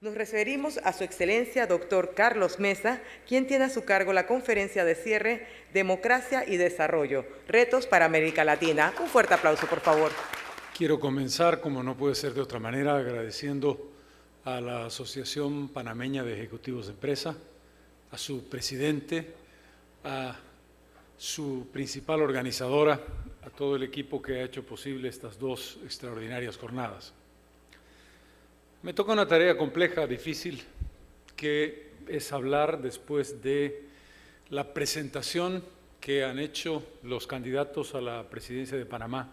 Nos referimos a Su Excelencia Dr. Carlos Mesa, quien tiene a su cargo la conferencia de cierre Democracia y Desarrollo, Retos para América Latina. Un fuerte aplauso, por favor. Quiero comenzar, como no puede ser de otra manera, agradeciendo a la Asociación Panameña de Ejecutivos de Empresa, a su presidente, a su principal organizadora, a todo el equipo que ha hecho posible estas dos extraordinarias jornadas. Me toca una tarea compleja, difícil, que es hablar después de la presentación que han hecho los candidatos a la presidencia de Panamá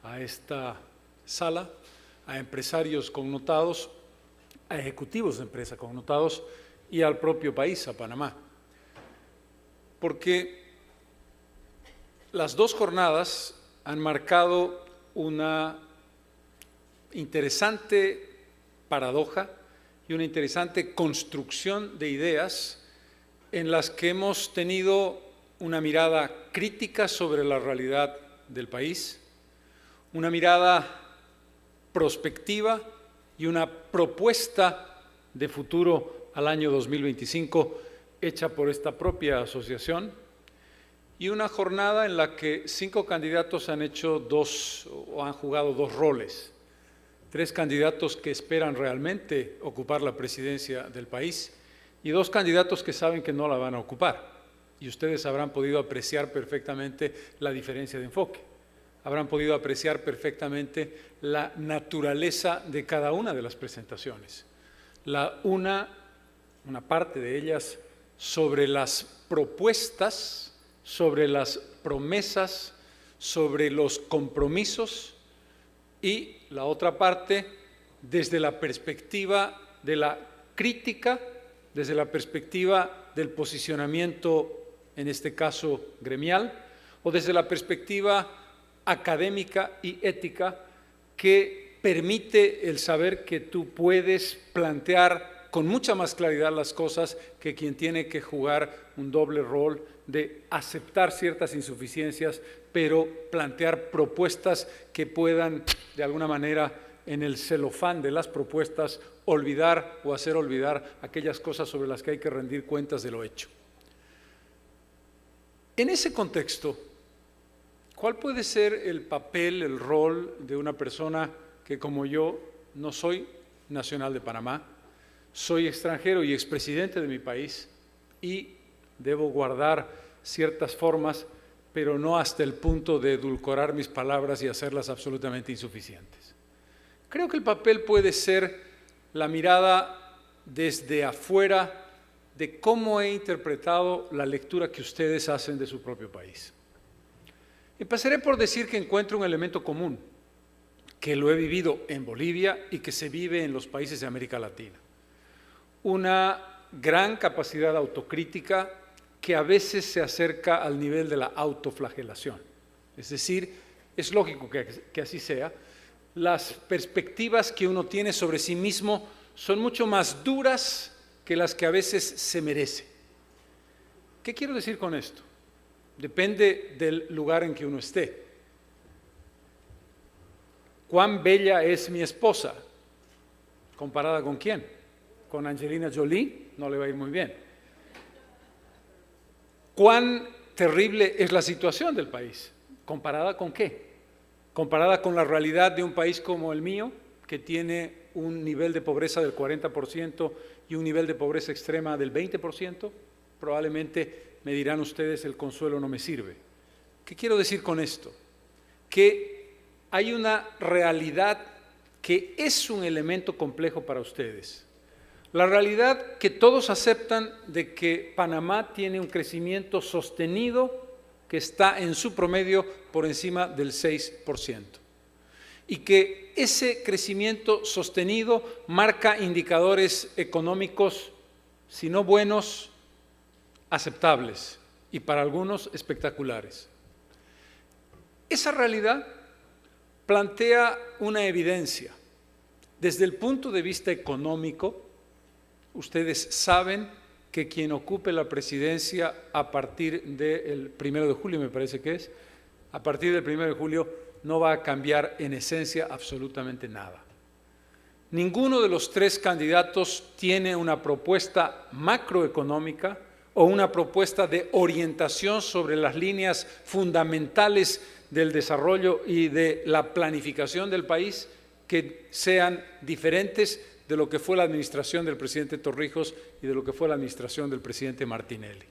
a esta sala, a empresarios connotados, a ejecutivos de empresa connotados y al propio país, a Panamá. Porque las dos jornadas han marcado una interesante paradoja y una interesante construcción de ideas en las que hemos tenido una mirada crítica sobre la realidad del país, una mirada prospectiva y una propuesta de futuro al año 2025 hecha por esta propia asociación, y una jornada en la que 5 candidatos han jugado dos roles. 3 candidatos que esperan realmente ocupar la presidencia del país y 2 candidatos que saben que no la van a ocupar. Y ustedes habrán podido apreciar perfectamente la diferencia de enfoque. Habrán podido apreciar perfectamente la naturaleza de cada una de las presentaciones. Una parte de ellas sobre las propuestas, sobre las promesas, sobre los compromisos, y la otra parte desde la perspectiva de la crítica, desde la perspectiva del posicionamiento, en este caso gremial, o desde la perspectiva académica y ética que permite el saber que tú puedes plantear con mucha más claridad las cosas que quien tiene que jugar un doble rol de aceptar ciertas insuficiencias, pero plantear propuestas que puedan, de alguna manera, en el celofán de las propuestas, olvidar o hacer olvidar aquellas cosas sobre las que hay que rendir cuentas de lo hecho. En ese contexto, ¿cuál puede ser el papel, el rol de una persona que, como yo, no soy nacional de Panamá, soy extranjero y expresidente de mi país y debo guardar ciertas formas, pero no hasta el punto de edulcorar mis palabras y hacerlas absolutamente insuficientes? Creo que el papel puede ser la mirada desde afuera de cómo he interpretado la lectura que ustedes hacen de su propio país. Empezaré por decir que encuentro un elemento común, que lo he vivido en Bolivia y que se vive en los países de América Latina. Una gran capacidad autocrítica que a veces se acerca al nivel de la autoflagelación. Es decir, es lógico que así sea. Las perspectivas que uno tiene sobre sí mismo son mucho más duras que las que a veces se merece. ¿Qué quiero decir con esto? Depende del lugar en que uno esté. ¿Cuán bella es mi esposa? ¿Comparada con quién? ¿Con Angelina Jolie? No le va a ir muy bien. ¿Cuán terrible es la situación del país? ¿Comparada con qué? ¿Comparada con la realidad de un país como el mío, que tiene un nivel de pobreza del 40% y un nivel de pobreza extrema del 20%? Probablemente me dirán ustedes, el consuelo no me sirve. ¿Qué quiero decir con esto? Que hay una realidad que es un elemento complejo para ustedes. La realidad que todos aceptan de que Panamá tiene un crecimiento sostenido que está en su promedio por encima del 6%. Y que ese crecimiento sostenido marca indicadores económicos, si no buenos, aceptables y para algunos espectaculares. Esa realidad plantea una evidencia. Desde el punto de vista económico, ustedes saben que quien ocupe la presidencia a partir del 1 de julio, me parece que es, a partir del 1 de julio no va a cambiar en esencia absolutamente nada. Ninguno de los tres candidatos tiene una propuesta macroeconómica o una propuesta de orientación sobre las líneas fundamentales del desarrollo y de la planificación del país que sean diferentes de lo que fue la administración del presidente Torrijos y de lo que fue la administración del presidente Martinelli.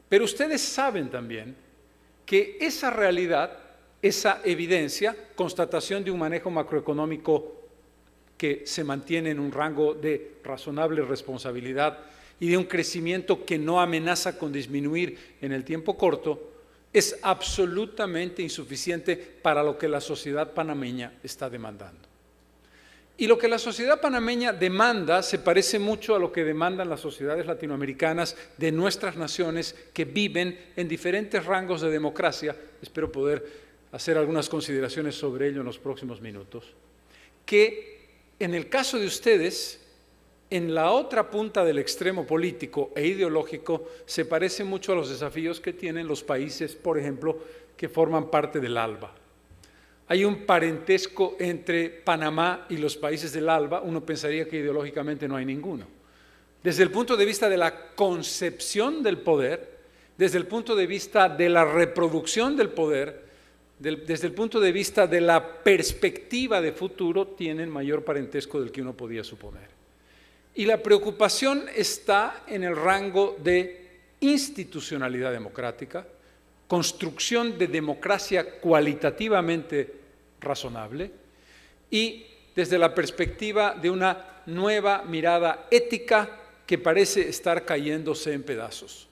Pero ustedes saben también que esa realidad, esa evidencia, constatación de un manejo macroeconómico que se mantiene en un rango de razonable responsabilidad y de un crecimiento que no amenaza con disminuir en el tiempo corto, es absolutamente insuficiente para lo que la sociedad panameña está demandando. Y lo que la sociedad panameña demanda se parece mucho a lo que demandan las sociedades latinoamericanas de nuestras naciones que viven en diferentes rangos de democracia. Espero poder hacer algunas consideraciones sobre ello en los próximos minutos. Que en el caso de ustedes, en la otra punta del extremo político e ideológico, se parece mucho a los desafíos que tienen los países, por ejemplo, que forman parte del ALBA. Hay un parentesco entre Panamá y los países del ALBA, uno pensaría que ideológicamente no hay ninguno. Desde el punto de vista de la concepción del poder, desde el punto de vista de la reproducción del poder, desde el punto de vista de la perspectiva de futuro, tienen mayor parentesco del que uno podía suponer. Y la preocupación está en el rango de institucionalidad democrática, construcción de democracia cualitativamente razonable y desde la perspectiva de una nueva mirada ética que parece estar cayéndose en pedazos.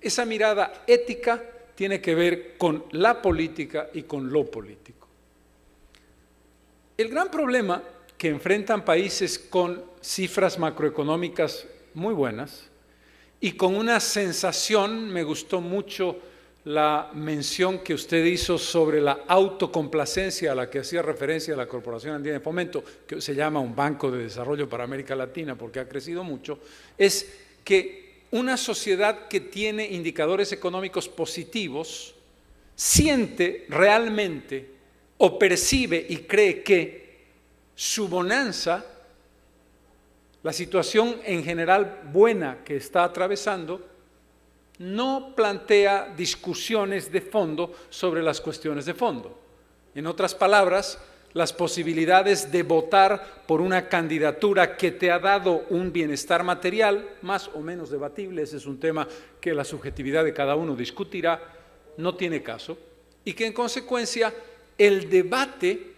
Esa mirada ética tiene que ver con la política y con lo político. El gran problema que enfrentan países con cifras macroeconómicas muy buenas y con una sensación, me gustó mucho la mención que usted hizo sobre la autocomplacencia a la que hacía referencia la Corporación Andina de Fomento, que se llama un Banco de Desarrollo para América Latina porque ha crecido mucho, es que una sociedad que tiene indicadores económicos positivos siente realmente o percibe y cree que su bonanza, la situación en general buena que está atravesando, no plantea discusiones de fondo sobre las cuestiones de fondo. En otras palabras, las posibilidades de votar por una candidatura que te ha dado un bienestar material, más o menos debatible, ese es un tema que la subjetividad de cada uno discutirá, no tiene caso, y que en consecuencia el debate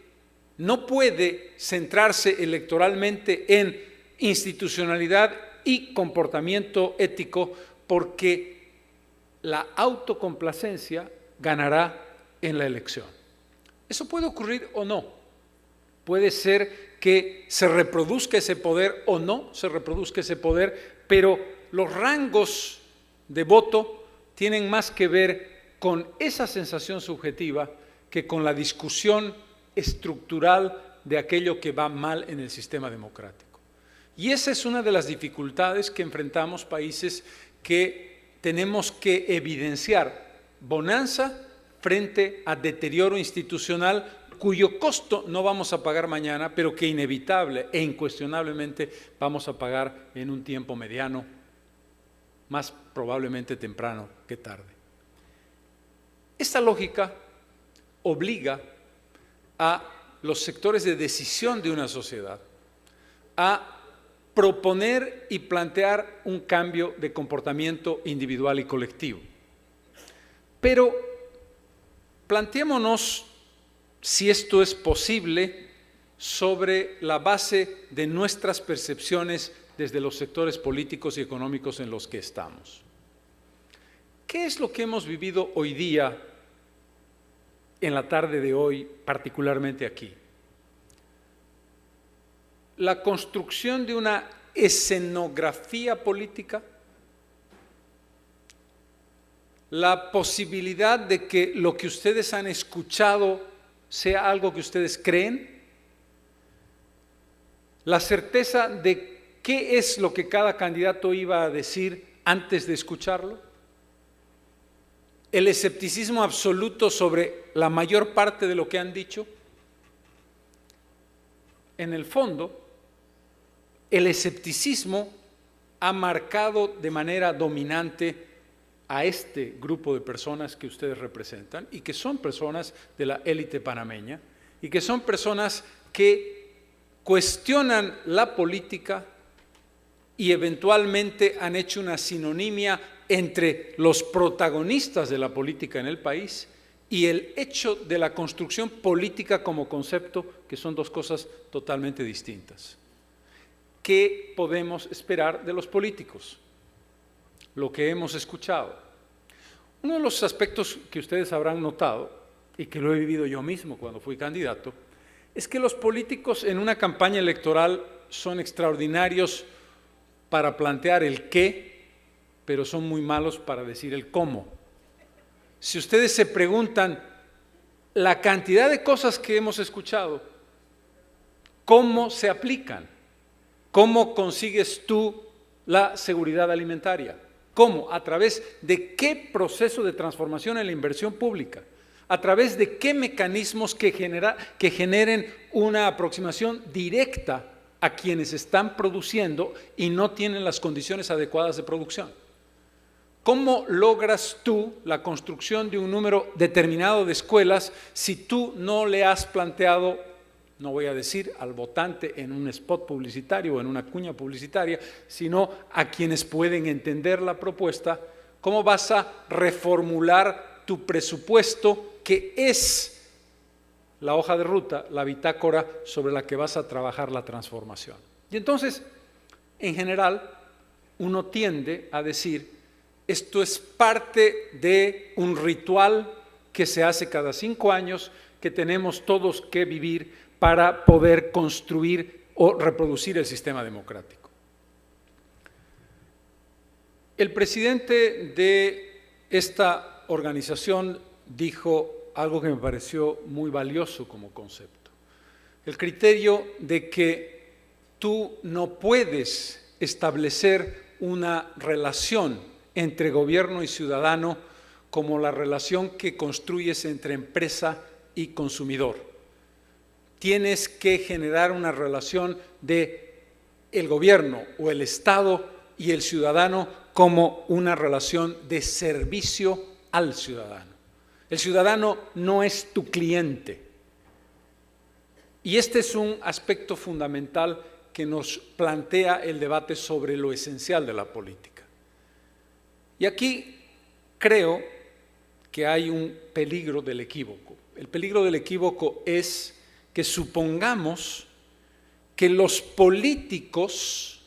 no puede centrarse electoralmente en institucionalidad y comportamiento ético porque la autocomplacencia ganará en la elección. Eso puede ocurrir o no. Puede ser que se reproduzca ese poder o no se reproduzca ese poder, pero los rangos de voto tienen más que ver con esa sensación subjetiva que con la discusión estructural de aquello que va mal en el sistema democrático. Y esa es una de las dificultades que enfrentamos países que tenemos que evidenciar bonanza frente a deterioro institucional cuyo costo no vamos a pagar mañana, pero que inevitable e incuestionablemente vamos a pagar en un tiempo mediano, más probablemente temprano que tarde. Esta lógica obliga a los sectores de decisión de una sociedad a proponer y plantear un cambio de comportamiento individual y colectivo. Pero planteémonos si esto es posible sobre la base de nuestras percepciones desde los sectores políticos y económicos en los que estamos. ¿Qué es lo que hemos vivido hoy día, en la tarde de hoy, particularmente aquí? La construcción de una escenografía política, la posibilidad de que lo que ustedes han escuchado sea algo que ustedes creen, la certeza de qué es lo que cada candidato iba a decir antes de escucharlo, el escepticismo absoluto sobre la mayor parte de lo que han dicho. en el fondo, el escepticismo ha marcado de manera dominante a este grupo de personas que ustedes representan y que son personas de la élite panameña y que son personas que cuestionan la política y eventualmente han hecho una sinonimia entre los protagonistas de la política en el país y el hecho de la construcción política como concepto, que son dos cosas totalmente distintas. ¿Qué podemos esperar de los políticos? Lo que hemos escuchado. Uno de los aspectos que ustedes habrán notado, y que lo he vivido yo mismo cuando fui candidato, es que los políticos en una campaña electoral son extraordinarios para plantear el qué, pero son muy malos para decir el cómo. Si ustedes se preguntan la cantidad de cosas que hemos escuchado, ¿cómo se aplican? ¿Cómo consigues tú la seguridad alimentaria? ¿Cómo? ¿A través de qué proceso de transformación en la inversión pública? ¿A través de qué mecanismos que generen una aproximación directa a quienes están produciendo y no tienen las condiciones adecuadas de producción? ¿Cómo logras tú la construcción de un número determinado de escuelas si tú no le has planteado, no voy a decir al votante en un spot publicitario o en una cuña publicitaria, sino a quienes pueden entender la propuesta, cómo vas a reformular tu presupuesto, que es la hoja de ruta, la bitácora sobre la que vas a trabajar la transformación? Y entonces, en general, uno tiende a decir, esto es parte de un ritual que se hace cada 5 años, que tenemos todos que vivir para poder construir o reproducir el sistema democrático. El presidente de esta organización dijo algo que me pareció muy valioso como concepto. El criterio de que tú no puedes establecer una relación entre gobierno y ciudadano como la relación que construyes entre empresa y consumidor. Tienes que generar una relación de el gobierno o el Estado y el ciudadano como una relación de servicio al ciudadano. El ciudadano no es tu cliente. Y este es un aspecto fundamental que nos plantea el debate sobre lo esencial de la política. Y aquí creo que hay un peligro del equívoco. El peligro del equívoco es que supongamos que los políticos,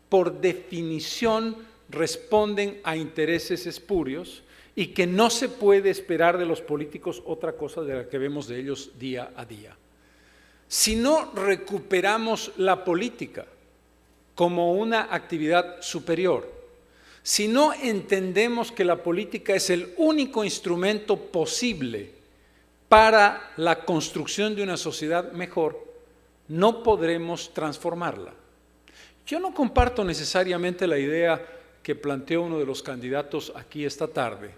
por definición, responden a intereses espurios y que no se puede esperar de los políticos otra cosa de la que vemos de ellos día a día. Si no recuperamos la política como una actividad superior, si no entendemos que la política es el único instrumento posible para la construcción de una sociedad mejor, no podremos transformarla. Yo no comparto necesariamente la idea que planteó uno de los candidatos aquí esta tarde,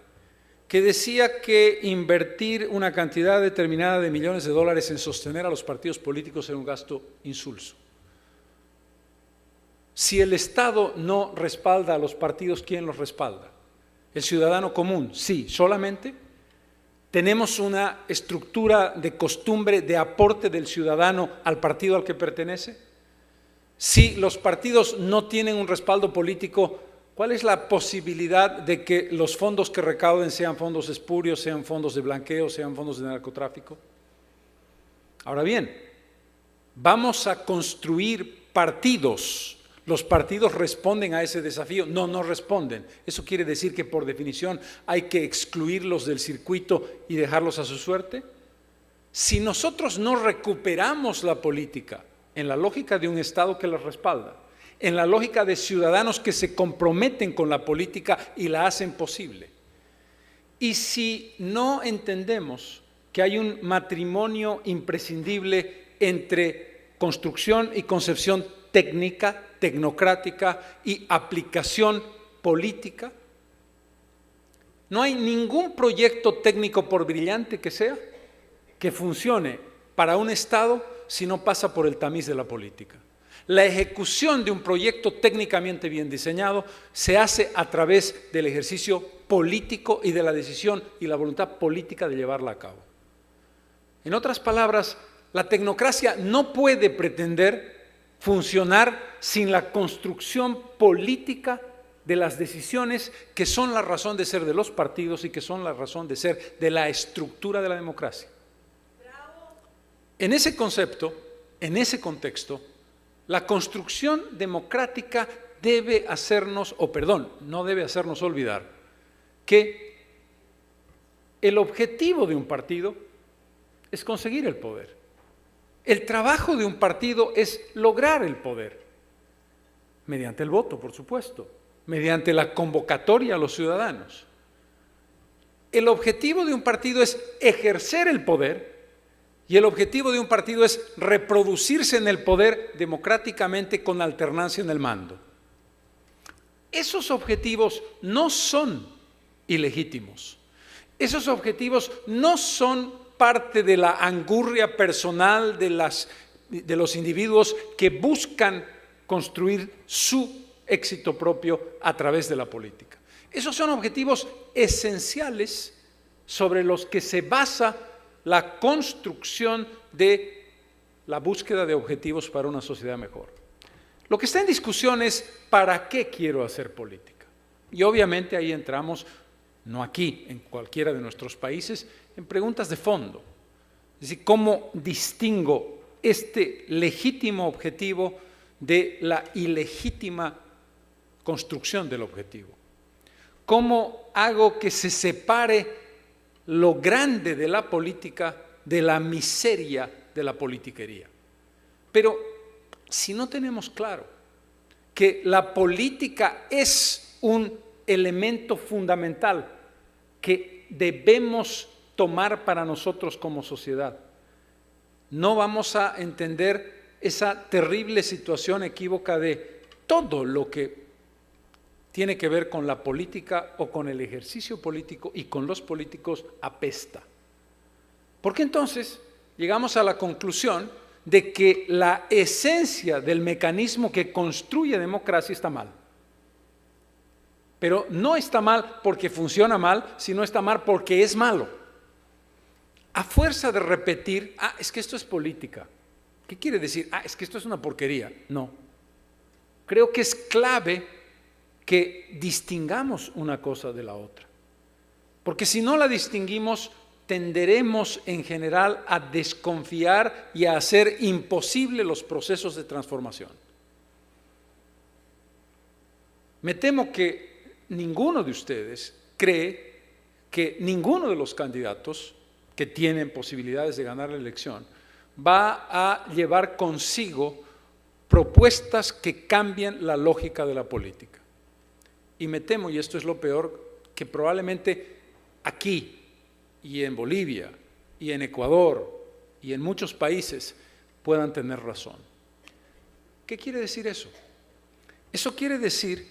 que decía que invertir una cantidad determinada de millones de dólares en sostener a los partidos políticos era un gasto insulso. Si el Estado no respalda a los partidos, ¿quién los respalda? ¿El ciudadano común? Sí, solamente. ¿Tenemos una estructura de costumbre de aporte del ciudadano al partido al que pertenece? Si los partidos no tienen un respaldo político, ¿cuál es la posibilidad de que los fondos que recauden sean fondos espurios, sean fondos de blanqueo, sean fondos de narcotráfico? Ahora bien, vamos a construir partidos. ¿Los partidos responden a ese desafío? No, no responden. Eso quiere decir que por definición hay que excluirlos del circuito y dejarlos a su suerte. Si nosotros no recuperamos la política en la lógica de un Estado que la respalda, en la lógica de ciudadanos que se comprometen con la política y la hacen posible, y si no entendemos que hay un matrimonio imprescindible entre construcción y concepción técnica, tecnocrática y aplicación política, no hay ningún proyecto técnico, por brillante que sea, que funcione para un Estado si no pasa por el tamiz de la política. La ejecución de un proyecto técnicamente bien diseñado se hace a través del ejercicio político y de la decisión y la voluntad política de llevarla a cabo. En otras palabras, la tecnocracia no puede pretender funcionar sin la construcción política de las decisiones que son la razón de ser de los partidos y que son la razón de ser de la estructura de la democracia. En ese concepto, en ese contexto, la construcción democrática debe hacernos, no debe hacernos olvidar que el objetivo de un partido es conseguir el poder. El trabajo de un partido es lograr el poder, mediante el voto, por supuesto, mediante la convocatoria a los ciudadanos. El objetivo de un partido es ejercer el poder y el objetivo de un partido es reproducirse en el poder democráticamente con alternancia en el mando. Esos objetivos no son ilegítimos. Esos objetivos no son parte de la angurria personal de los individuos que buscan construir su éxito propio a través de la política. Esos son objetivos esenciales sobre los que se basa la construcción de la búsqueda de objetivos para una sociedad mejor. Lo que está en discusión es ¿para qué quiero hacer política? Y obviamente ahí entramos, no aquí, en cualquiera de nuestros países, en preguntas de fondo. Es decir, ¿cómo distingo este legítimo objetivo de la ilegítima construcción del objetivo? ¿Cómo hago que se separe lo grande de la política de la miseria de la politiquería? Pero si no tenemos claro que la política es un elemento fundamental que debemos tomar para nosotros como sociedad, no vamos a entender esa terrible situación equívoca de todo lo que tiene que ver con la política o con el ejercicio político y con los políticos apesta. Porque entonces llegamos a la conclusión de que la esencia del mecanismo que construye democracia está mal. Pero no está mal porque funciona mal, sino está mal porque es malo. A fuerza de repetir, es que esto es política. ¿Qué quiere decir? Es que esto es una porquería. No. Creo que es clave que distingamos una cosa de la otra. Porque si no la distinguimos, tenderemos en general a desconfiar y a hacer imposible los procesos de transformación. Me temo que ninguno de ustedes cree que ninguno de los candidatos que tienen posibilidades de ganar la elección va a llevar consigo propuestas que cambien la lógica de la política. Y me temo, y esto es lo peor, que probablemente aquí y en Bolivia y en Ecuador y en muchos países puedan tener razón. ¿Qué quiere decir eso? Eso quiere decir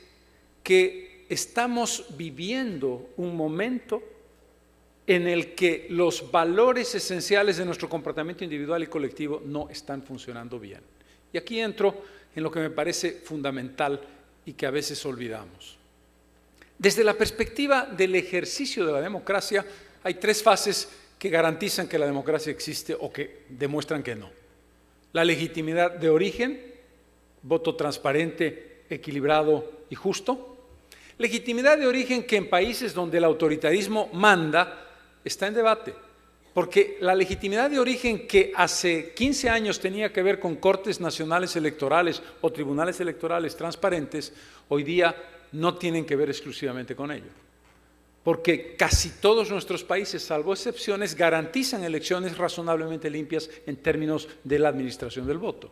que estamos viviendo un momento en el que los valores esenciales de nuestro comportamiento individual y colectivo no están funcionando bien. Y aquí entro en lo que me parece fundamental y que a veces olvidamos. Desde la perspectiva del ejercicio de la democracia, hay tres fases que garantizan que la democracia existe o que demuestran que no. La legitimidad de origen, voto transparente, equilibrado y justo. Legitimidad de origen que en países donde el autoritarismo manda está en debate, porque la legitimidad de origen que hace 15 años tenía que ver con cortes nacionales electorales o tribunales electorales transparentes, hoy día no tienen que ver exclusivamente con ello. Porque casi todos nuestros países, salvo excepciones, garantizan elecciones razonablemente limpias en términos de la administración del voto.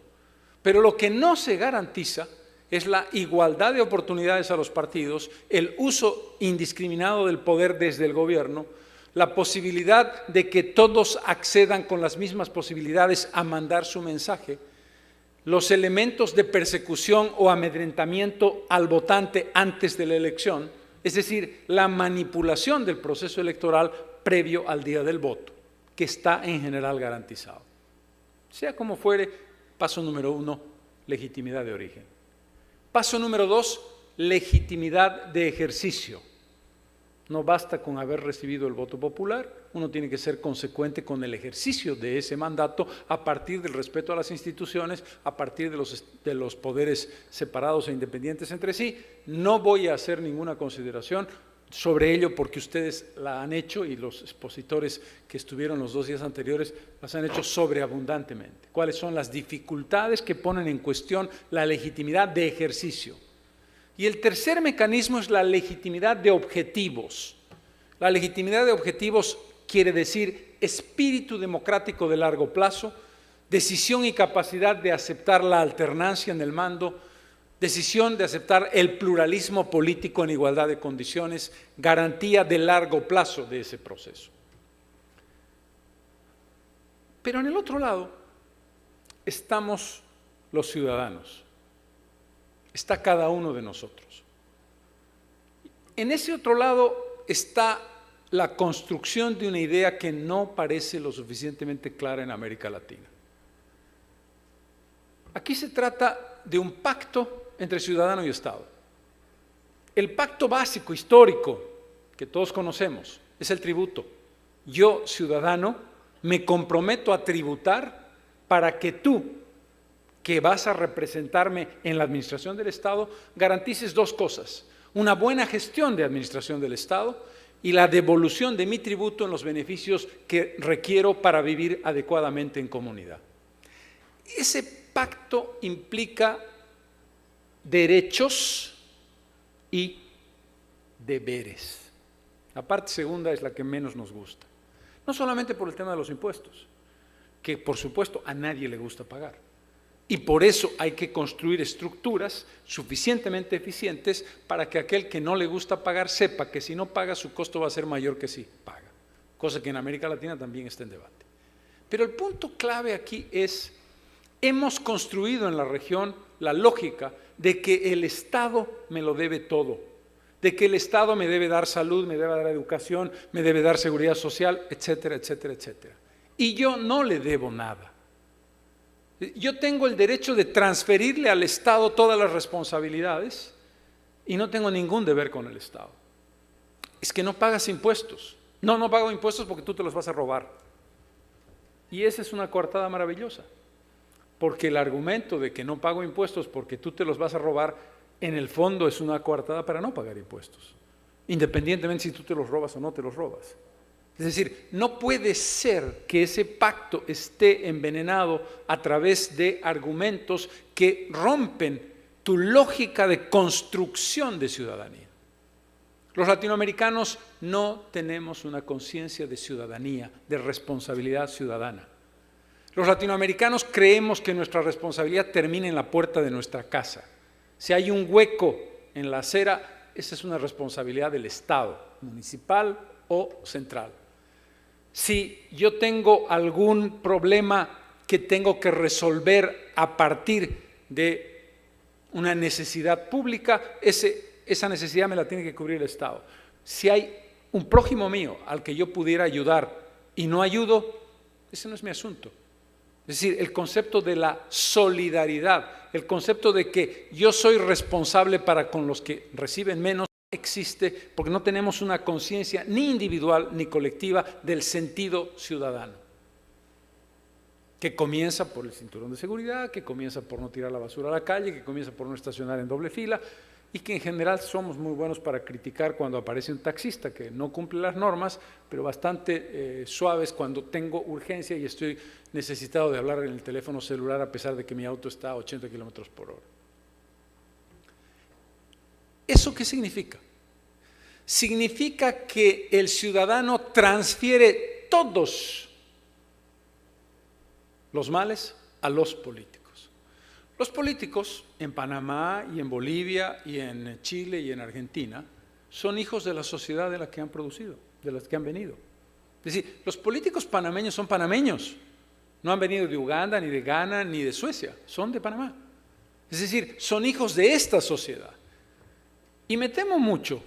Pero lo que no se garantiza es la igualdad de oportunidades a los partidos, el uso indiscriminado del poder desde el gobierno, la posibilidad de que todos accedan con las mismas posibilidades a mandar su mensaje, los elementos de persecución o amedrentamiento al votante antes de la elección, es decir, la manipulación del proceso electoral previo al día del voto, que está en general garantizado. Sea como fuere, paso número 1, legitimidad de origen. Paso número 2, legitimidad de ejercicio. No basta con haber recibido el voto popular, uno tiene que ser consecuente con el ejercicio de ese mandato a partir del respeto a las instituciones, a partir de los poderes separados e independientes entre sí. No voy a hacer ninguna consideración sobre ello porque ustedes la han hecho y los expositores que estuvieron los 2 días anteriores las han hecho sobreabundantemente. ¿Cuáles son las dificultades que ponen en cuestión la legitimidad de ejercicio? Y el tercer mecanismo es la legitimidad de objetivos. La legitimidad de objetivos quiere decir espíritu democrático de largo plazo, decisión y capacidad de aceptar la alternancia en el mando, decisión de aceptar el pluralismo político en igualdad de condiciones, garantía de largo plazo de ese proceso. Pero en el otro lado estamos los ciudadanos. Está cada uno de nosotros. En ese otro lado está la construcción de una idea que no parece lo suficientemente clara en América Latina. Aquí se trata de un pacto entre ciudadano y Estado. El pacto básico, histórico, que todos conocemos, es el tributo. Yo, ciudadano, me comprometo a tributar para que tú, que vas a representarme en la administración del Estado, garantices 2 cosas: una buena gestión de administración del Estado y la devolución de mi tributo en los beneficios que requiero para vivir adecuadamente en comunidad. Ese pacto implica derechos y deberes. La parte segunda es la que menos nos gusta. No solamente por el tema de los impuestos, que por supuesto a nadie le gusta pagar. Y por eso hay que construir estructuras suficientemente eficientes para que aquel que no le gusta pagar sepa que si no paga su costo va a ser mayor que si paga, cosa que en América Latina también está en debate. Pero el punto clave aquí es, hemos construido en la región la lógica de que el Estado me lo debe todo, de que el Estado me debe dar salud, me debe dar educación, me debe dar seguridad social, etcétera, etcétera, etcétera. Y yo no le debo nada. Yo tengo el derecho de transferirle al Estado todas las responsabilidades y no tengo ningún deber con el Estado. Es que no pagas impuestos. No pago impuestos porque tú te los vas a robar. Y esa es una coartada maravillosa, porque el argumento de que no pago impuestos porque tú te los vas a robar, en el fondo es una coartada para no pagar impuestos, independientemente si tú te los robas o no te los robas. Es decir, no puede ser que ese pacto esté envenenado a través de argumentos que rompen tu lógica de construcción de ciudadanía. Los latinoamericanos no tenemos una conciencia de ciudadanía, de responsabilidad ciudadana. Los latinoamericanos creemos que nuestra responsabilidad termina en la puerta de nuestra casa. Si hay un hueco en la acera, esa es una responsabilidad del Estado, municipal o central. Si yo tengo algún problema que tengo que resolver a partir de una necesidad pública, esa necesidad me la tiene que cubrir el Estado. Si hay un prójimo mío al que yo pudiera ayudar y no ayudo, ese no es mi asunto. Es decir, el concepto de la solidaridad, el concepto de que yo soy responsable para con los que reciben menos, existe porque no tenemos una conciencia ni individual ni colectiva del sentido ciudadano, que comienza por el cinturón de seguridad, que comienza por no tirar la basura a la calle, que comienza por no estacionar en doble fila, y que en general somos muy buenos para criticar cuando aparece un taxista que no cumple las normas, pero bastante suaves cuando tengo urgencia y estoy necesitado de hablar en el teléfono celular a pesar de que mi auto está a 80 kilómetros por hora. ¿Eso qué significa? Significa que el ciudadano transfiere todos los males a los políticos. Los políticos en Panamá y en Bolivia y en Chile y en Argentina son hijos de la sociedad de la que han producido, de las que han venido. Es decir, los políticos panameños son panameños, no han venido de Uganda, ni de Ghana, ni de Suecia, son de Panamá. Es decir, son hijos de esta sociedad. Y me temo mucho,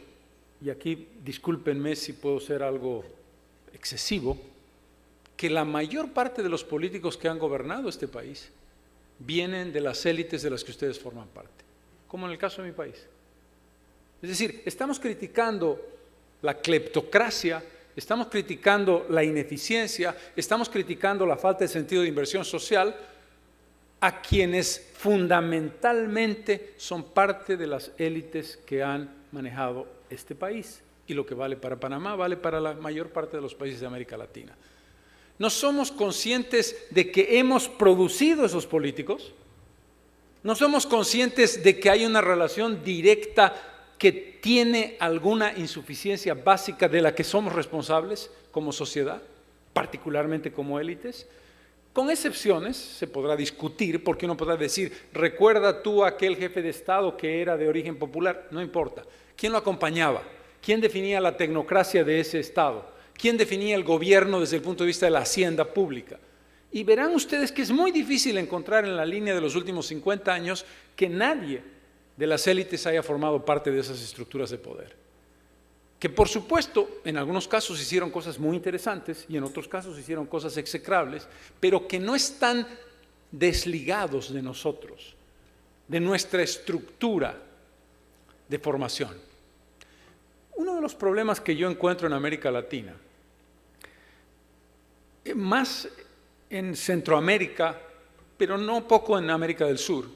y aquí discúlpenme si puedo ser algo excesivo, que la mayor parte de los políticos que han gobernado este país vienen de las élites de las que ustedes forman parte, como en el caso de mi país. Es decir, estamos criticando la cleptocracia, estamos criticando la ineficiencia, estamos criticando la falta de sentido de inversión social a quienes fundamentalmente son parte de las élites que han manejado este país. Y lo que vale para Panamá vale para la mayor parte de los países de América Latina. ¿No somos conscientes de que hemos producido esos políticos? ¿No somos conscientes de que hay una relación directa que tiene alguna insuficiencia básica de la que somos responsables como sociedad, particularmente como élites? Con excepciones, se podrá discutir, porque uno podrá decir, recuerda tú a aquel jefe de Estado que era de origen popular, no importa. ¿Quién lo acompañaba? ¿Quién definía la tecnocracia de ese Estado? ¿Quién definía el gobierno desde el punto de vista de la hacienda pública? Y verán ustedes que es muy difícil encontrar en la línea de los últimos 50 años que nadie de las élites haya formado parte de esas estructuras de poder. Que por supuesto, en algunos casos hicieron cosas muy interesantes y en otros casos hicieron cosas execrables, pero que no están desligados de nosotros, de nuestra estructura de formación. Uno de los problemas que yo encuentro en América Latina, más en Centroamérica, pero no poco en América del Sur,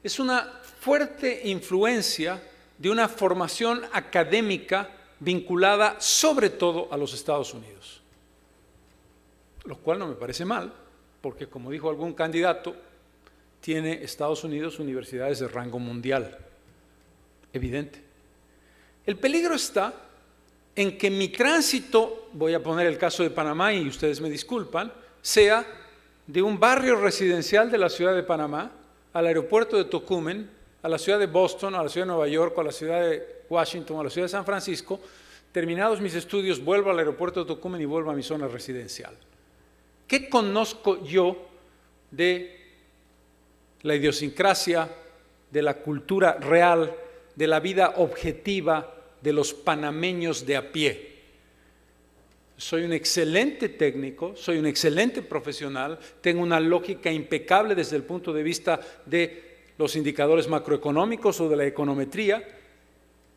es una fuerte influencia de una formación académica vinculada sobre todo a los Estados Unidos, lo cual no me parece mal, porque como dijo algún candidato, tiene Estados Unidos universidades de rango mundial, evidente. El peligro está en que mi tránsito, voy a poner el caso de Panamá y ustedes me disculpan, sea de un barrio residencial de la ciudad de Panamá al aeropuerto de Tocumen, a la ciudad de Boston, a la ciudad de Nueva York, a la ciudad de Washington, a la ciudad de San Francisco. Terminados mis estudios, vuelvo al aeropuerto de Tocumen y vuelvo a mi zona residencial. ¿Qué conozco yo de la idiosincrasia, de la cultura real, de la vida objetiva de los panameños de a pie? Soy un excelente técnico, soy un excelente profesional, tengo una lógica impecable desde el punto de vista de los indicadores macroeconómicos o de la econometría,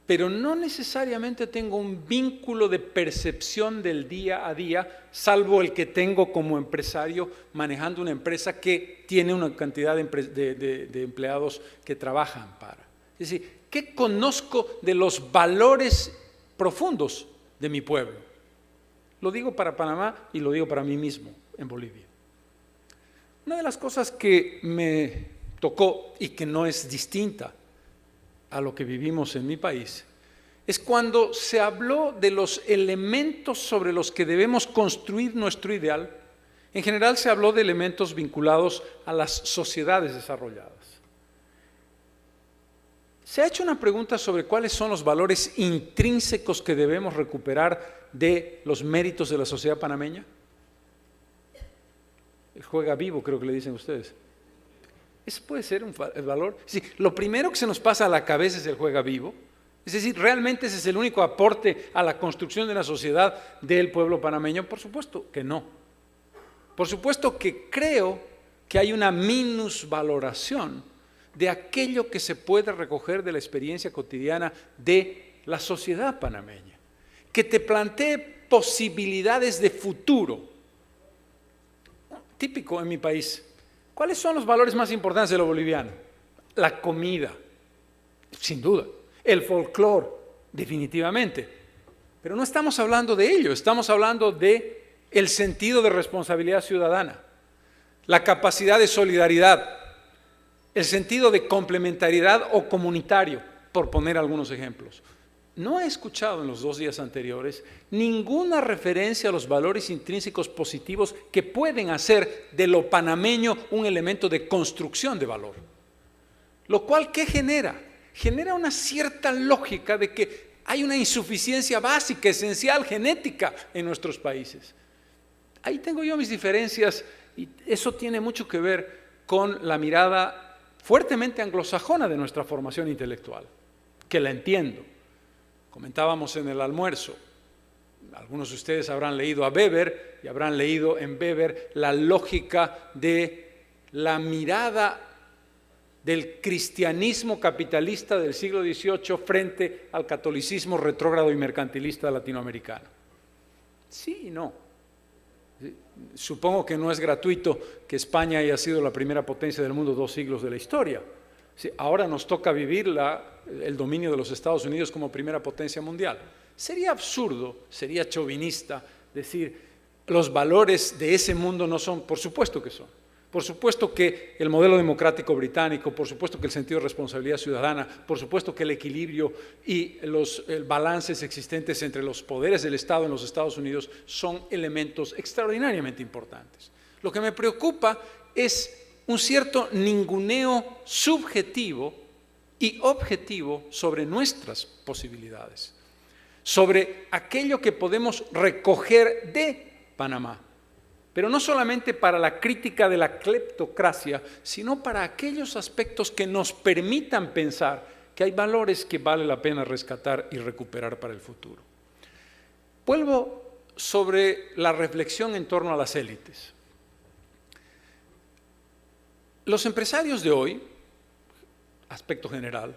pero no necesariamente tengo un vínculo de percepción del día a día, salvo el que tengo como empresario manejando una empresa que tiene una cantidad de empleados que trabajan para. Es decir, ¿qué conozco de los valores profundos de mi pueblo? Lo digo para Panamá y lo digo para mí mismo en Bolivia. Una de las cosas que me tocó y que no es distinta a lo que vivimos en mi país, es cuando se habló de los elementos sobre los que debemos construir nuestro ideal. En general se habló de elementos vinculados a las sociedades desarrolladas. ¿Se ha hecho una pregunta sobre cuáles son los valores intrínsecos que debemos recuperar de los méritos de la sociedad panameña? El juega vivo, creo que le dicen ustedes. ¿Ese puede ser el valor? Sí, lo primero que se nos pasa a la cabeza es el juega vivo. Es decir, ¿realmente ese es el único aporte a la construcción de la sociedad del pueblo panameño? Por supuesto que no. Por supuesto que creo que hay una minusvaloración de aquello que se puede recoger de la experiencia cotidiana de la sociedad panameña, que te plantee posibilidades de futuro. Típico en mi país. ¿Cuáles son los valores más importantes de lo boliviano? La comida, sin duda. El folclore, definitivamente. Pero no estamos hablando de ello, estamos hablando de el sentido de responsabilidad ciudadana, la capacidad de solidaridad, el sentido de complementariedad o comunitario, por poner algunos ejemplos. No he escuchado en los 2 días anteriores ninguna referencia a los valores intrínsecos positivos que pueden hacer de lo panameño un elemento de construcción de valor. Lo cual, ¿qué genera? Genera una cierta lógica de que hay una insuficiencia básica, esencial, genética en nuestros países. Ahí tengo yo mis diferencias y eso tiene mucho que ver con la mirada fuertemente anglosajona de nuestra formación intelectual, que la entiendo. Comentábamos en el almuerzo, Algunos de ustedes habrán leído a Weber y habrán leído en Weber la lógica de la mirada del cristianismo capitalista del siglo XVIII frente al catolicismo retrógrado y mercantilista latinoamericano. Sí y no. Supongo que no es gratuito que España haya sido la primera potencia del mundo 2 siglos de la historia. Ahora nos toca vivir el dominio de los Estados Unidos como primera potencia mundial. Sería absurdo, sería chauvinista decir los valores de ese mundo no son, por supuesto que son. Por supuesto que el modelo democrático británico, por supuesto que el sentido de responsabilidad ciudadana, por supuesto que el equilibrio y los balances existentes entre los poderes del Estado en los Estados Unidos son elementos extraordinariamente importantes. Lo que me preocupa es un cierto ninguneo subjetivo y objetivo sobre nuestras posibilidades, sobre aquello que podemos recoger de Panamá, pero no solamente para la crítica de la cleptocracia, sino para aquellos aspectos que nos permitan pensar que hay valores que vale la pena rescatar y recuperar para el futuro. Vuelvo sobre la reflexión en torno a las élites. Los empresarios de hoy, aspecto general,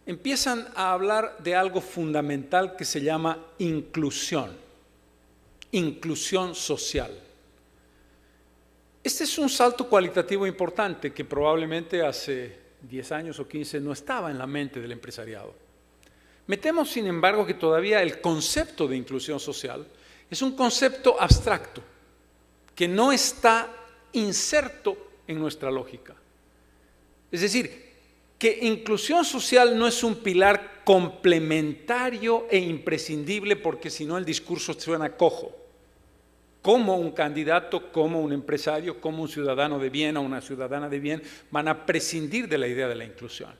empiezan a hablar de algo fundamental que se llama inclusión social. Este es un salto cualitativo importante que probablemente hace 10 años o 15 no estaba en la mente del empresariado. Me temo, sin embargo, que todavía el concepto de inclusión social es un concepto abstracto, que no está inserto en nuestra lógica. Es decir, que inclusión social no es un pilar complementario e imprescindible, porque si no el discurso suena cojo. Cómo un candidato, como un empresario, como un ciudadano de bien o una ciudadana de bien van a prescindir de la idea de la inclusión.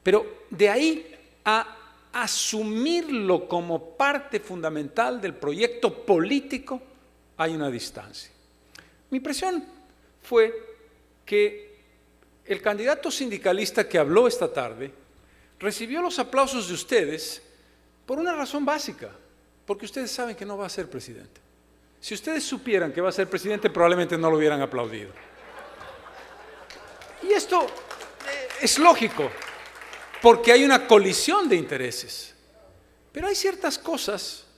Pero de ahí a asumirlo como parte fundamental del proyecto político hay una distancia. Mi impresión fue que el candidato sindicalista que habló esta tarde recibió los aplausos de ustedes por una razón básica, porque ustedes saben que no va a ser presidente. Si ustedes supieran que va a ser presidente, probablemente no lo hubieran aplaudido. Y esto es lógico, porque hay una colisión de intereses. Pero hay ciertas cosas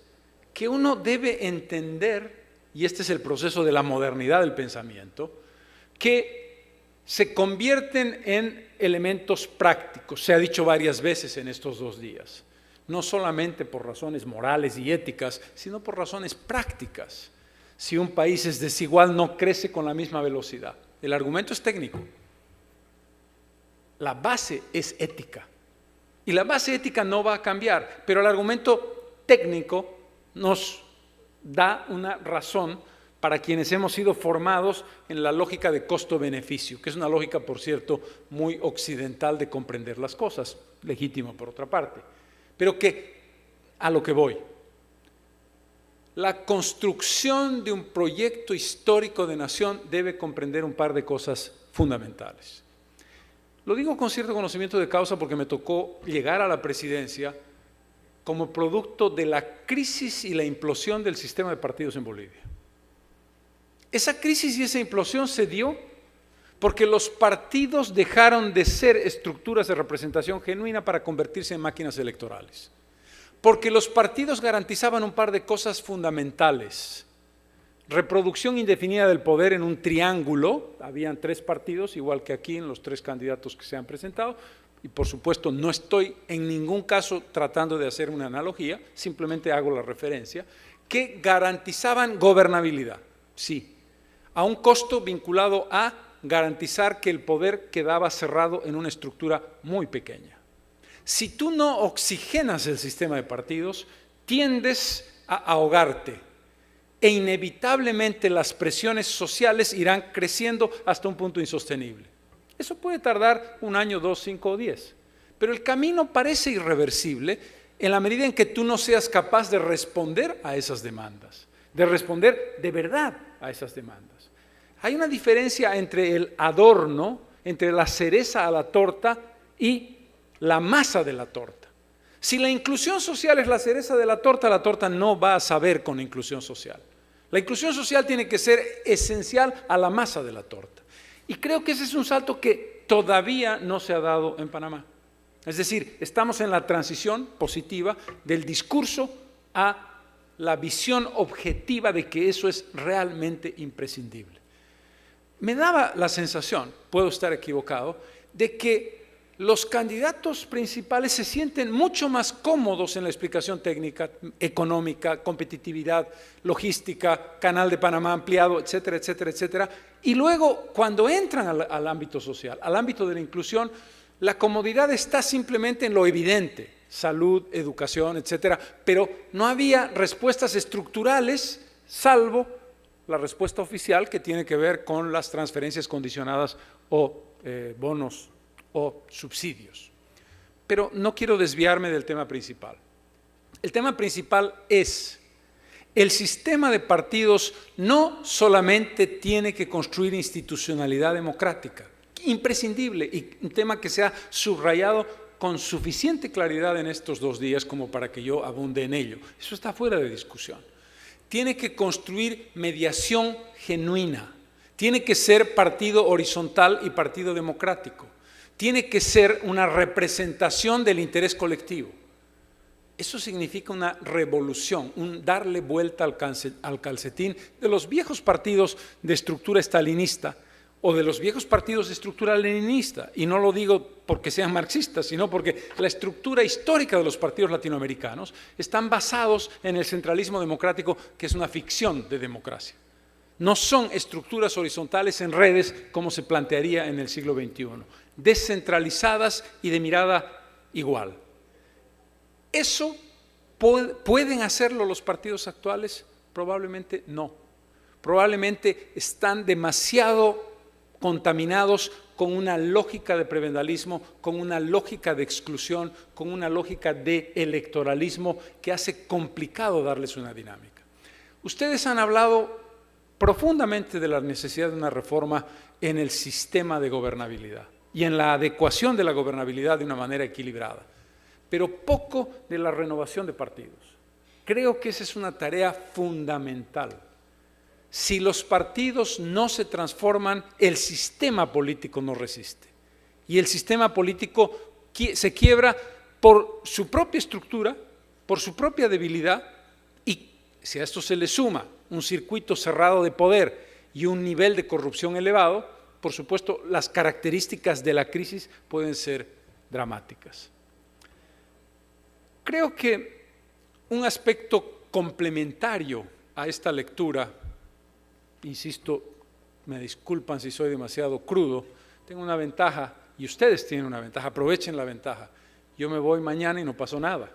que uno debe entender, y este es el proceso de la modernidad del pensamiento, que se convierten en elementos prácticos. Se ha dicho varias veces en estos 2 días. No solamente por razones morales y éticas, sino por razones prácticas. Si un país es desigual, no crece con la misma velocidad. El argumento es técnico. La base es ética. Y la base ética no va a cambiar, pero el argumento técnico nos da una razón para quienes hemos sido formados en la lógica de costo-beneficio, que es una lógica, por cierto, muy occidental de comprender las cosas, legítimo por otra parte, pero que, a lo que voy, la construcción de un proyecto histórico de nación debe comprender un par de cosas fundamentales. Lo digo con cierto conocimiento de causa porque me tocó llegar a la presidencia como producto de la crisis y la implosión del sistema de partidos en Bolivia. Esa crisis y esa implosión se dio porque los partidos dejaron de ser estructuras de representación genuina para convertirse en máquinas electorales. Porque los partidos garantizaban un par de cosas fundamentales. Reproducción indefinida del poder en un triángulo, habían 3 partidos, igual que aquí en los 3 candidatos que se han presentado, y por supuesto no estoy en ningún caso tratando de hacer una analogía, simplemente hago la referencia, que garantizaban gobernabilidad, sí, a un costo vinculado a garantizar que el poder quedaba cerrado en una estructura muy pequeña. Si tú no oxigenas el sistema de partidos, tiendes a ahogarte e inevitablemente las presiones sociales irán creciendo hasta un punto insostenible. Eso puede tardar 1 año, 2, 5 o 10, pero el camino parece irreversible en la medida en que tú no seas capaz de responder a esas demandas, de responder de verdad a esas demandas. Hay una diferencia entre el adorno, entre la cereza a la torta y la masa de la torta. Si la inclusión social es la cereza de la torta no va a saber con inclusión social. La inclusión social tiene que ser esencial a la masa de la torta. Y creo que ese es un salto que todavía no se ha dado en Panamá. Es decir, estamos en la transición positiva del discurso a la visión objetiva de que eso es realmente imprescindible. Me daba la sensación, puedo estar equivocado, de que los candidatos principales se sienten mucho más cómodos en la explicación técnica, económica, competitividad, logística, canal de Panamá ampliado, etcétera, etcétera, etcétera. Y luego, cuando entran al ámbito social, al ámbito de la inclusión, la comodidad está simplemente en lo evidente, salud, educación, etcétera, pero no había respuestas estructurales, salvo la respuesta oficial que tiene que ver con las transferencias condicionadas o bonos o subsidios. Pero no quiero desviarme del tema principal. El tema principal es: el sistema de partidos no solamente tiene que construir institucionalidad democrática, imprescindible, y un tema que se ha subrayado con suficiente claridad en estos 2 días como para que yo abunde en ello. Eso está fuera de discusión. Tiene que construir mediación genuina, tiene que ser partido horizontal y partido democrático, tiene que ser una representación del interés colectivo. Eso significa una revolución, un darle vuelta al calcetín de los viejos partidos de estructura estalinista o de los viejos partidos de estructura leninista. Y no lo digo porque sean marxistas, sino porque la estructura histórica de los partidos latinoamericanos están basados en el centralismo democrático, que es una ficción de democracia. No son estructuras horizontales en redes como se plantearía en el siglo XXI, descentralizadas y de mirada igual. ¿Eso pueden hacerlo los partidos actuales? Probablemente no. Probablemente están demasiado contaminados con una lógica de prebendalismo, con una lógica de exclusión, con una lógica de electoralismo que hace complicado darles una dinámica. Ustedes han hablado profundamente de la necesidad de una reforma en el sistema de gobernabilidad y en la adecuación de la gobernabilidad de una manera equilibrada, pero poco de la renovación de partidos. Creo que esa es una tarea fundamental. Si los partidos no se transforman, el sistema político no resiste. Y el sistema político se quiebra por su propia estructura, por su propia debilidad, y si a esto se le suma un circuito cerrado de poder y un nivel de corrupción elevado, por supuesto, las características de la crisis pueden ser dramáticas. Creo que un aspecto complementario a esta lectura, insisto, me disculpan si soy demasiado crudo, tengo una ventaja y ustedes tienen una ventaja, aprovechen la ventaja. Yo me voy mañana y no pasó nada,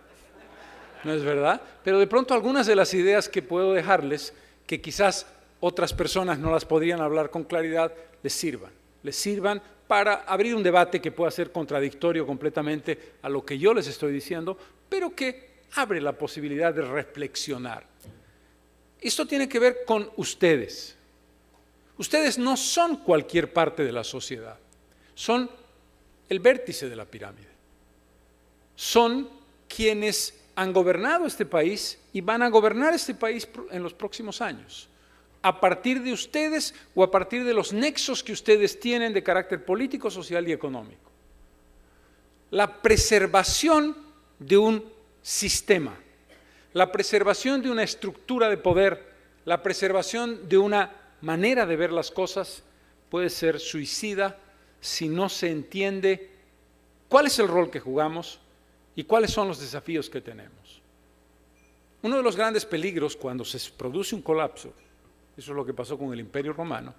¿no es verdad? Pero de pronto algunas de las ideas que puedo dejarles, que quizás otras personas no las podrían hablar con claridad, les sirvan para abrir un debate que pueda ser contradictorio completamente a lo que yo les estoy diciendo, pero que abre la posibilidad de reflexionar. Esto tiene que ver con ustedes. Ustedes no son cualquier parte de la sociedad, son el vértice de la pirámide. Son quienes han gobernado este país y van a gobernar este país en los próximos años, a partir de ustedes o a partir de los nexos que ustedes tienen de carácter político, social y económico. La preservación de un sistema, la preservación de una estructura de poder, la preservación de una manera de ver las cosas puede ser suicida si no se entiende cuál es el rol que jugamos y cuáles son los desafíos que tenemos. Uno de los grandes peligros cuando se produce un colapso, eso es lo que pasó con el Imperio Romano,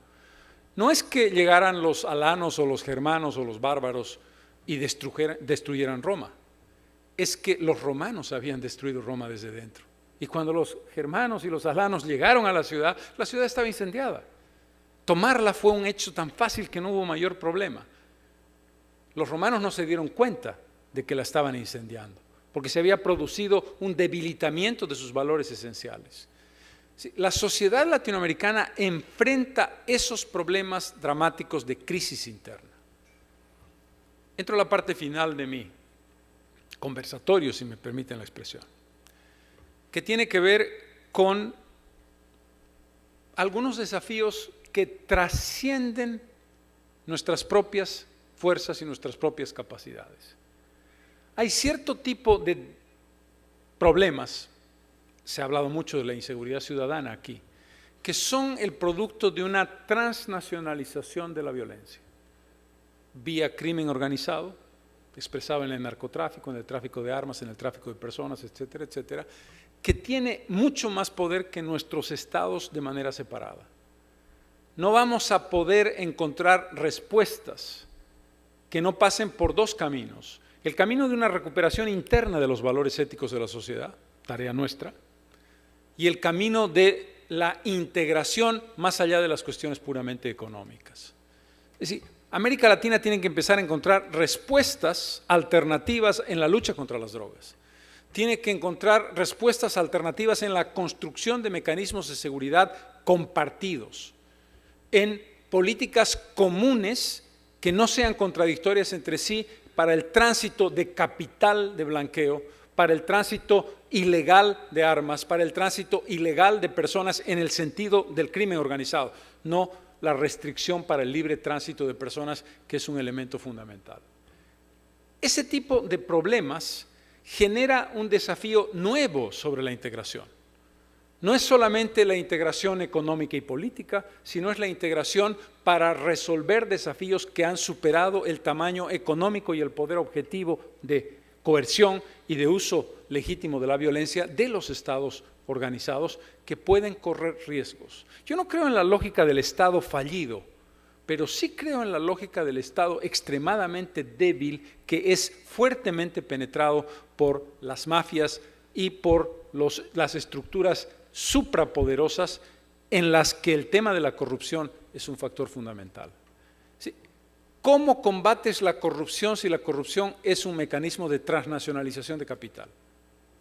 no es que llegaran los alanos o los germanos o los bárbaros y destruyeran Roma, es que los romanos habían destruido Roma desde dentro. Y cuando los germanos y los alanos llegaron a la ciudad estaba incendiada. Tomarla fue un hecho tan fácil que no hubo mayor problema. Los romanos no se dieron cuenta de que la estaban incendiando, porque se había producido un debilitamiento de sus valores esenciales. La sociedad latinoamericana enfrenta esos problemas dramáticos de crisis interna. Entro a la parte final de mi conversatorio, si me permiten la expresión, que tiene que ver con algunos desafíos que trascienden nuestras propias fuerzas y nuestras propias capacidades. Hay cierto tipo de problemas, se ha hablado mucho de la inseguridad ciudadana aquí, que son el producto de una transnacionalización de la violencia, vía crimen organizado, expresado en el narcotráfico, en el tráfico de armas, en el tráfico de personas, etcétera, etcétera, que tiene mucho más poder que nuestros estados de manera separada. No vamos a poder encontrar respuestas que no pasen por dos caminos. El camino de una recuperación interna de los valores éticos de la sociedad, tarea nuestra, y el camino de la integración más allá de las cuestiones puramente económicas. Es decir, América Latina tiene que empezar a encontrar respuestas alternativas en la lucha contra las drogas. Tiene que encontrar respuestas alternativas en la construcción de mecanismos de seguridad compartidos, en políticas comunes que no sean contradictorias entre sí para el tránsito de capital de blanqueo, para el tránsito ilegal de armas, para el tránsito ilegal de personas en el sentido del crimen organizado, no la restricción para el libre tránsito de personas, que es un elemento fundamental. Ese tipo de problemas genera un desafío nuevo sobre la integración. No es solamente la integración económica y política, sino es la integración para resolver desafíos que han superado el tamaño económico y el poder objetivo de coerción y de uso legítimo de la violencia de los estados organizados, que pueden correr riesgos. Yo no creo en la lógica del Estado fallido, pero sí creo en la lógica del Estado extremadamente débil, que es fuertemente penetrado por las mafias y por las estructuras suprapoderosas, en las que el tema de la corrupción es un factor fundamental. ¿Sí? ¿Cómo combates la corrupción si la corrupción es un mecanismo de transnacionalización de capital?